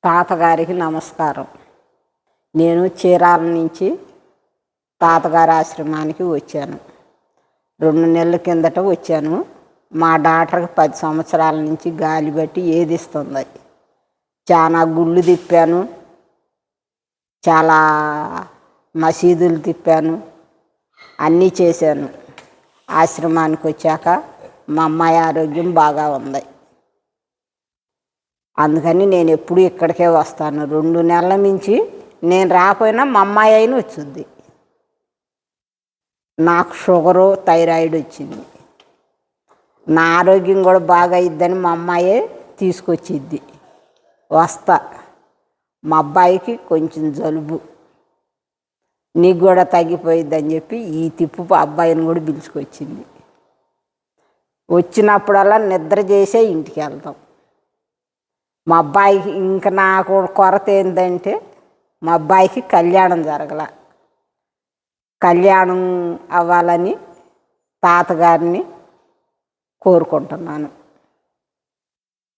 తాతగారికి నమస్కారం. నేను చీరాల నుంచి తాతగారి ఆశ్రమానికి వచ్చాను. 2 నెలల కిందట వచ్చాను. మా డాక్టర్కి 10 సంవత్సరాల నుంచి గాలి బట్టి ఏదిస్తుంది. చాలా గుళ్ళు తిప్పాను, చాలా మసీదులు తిప్పాను, అన్నీ చేశాను. ఆశ్రమానికి వచ్చాక మా అమ్మాయి ఆరోగ్యం బాగా ఉంది. అందుకని నేను ఎప్పుడు ఇక్కడికే వస్తాను. 2 నెలల నుంచి నేను రాకపోయినా మా అమ్మాయి అయినా వచ్చింది. నాకు షుగరు, థైరాయిడ్ వచ్చింది. నా ఆరోగ్యం కూడా బాగా ఇద్దని మా అమ్మాయే తీసుకొచ్చిద్ది. వస్తా. మా అబ్బాయికి కొంచెం జలుబు, నీకు కూడా తగ్గిపోయిద్దని చెప్పి ఈ తిప్పు అబ్బాయిని కూడా పిలుచుకొచ్చింది. వచ్చినప్పుడల్లా నిద్ర చేసే ఇంటికి వెళ్తాం. మా అబ్బాయికి ఇంకా నాకు కొరత ఏంటంటే మా అబ్బాయికి కళ్యాణం జరగల. కళ్యాణం అవ్వాలని తాతగారిని కోరుకుంటున్నాను.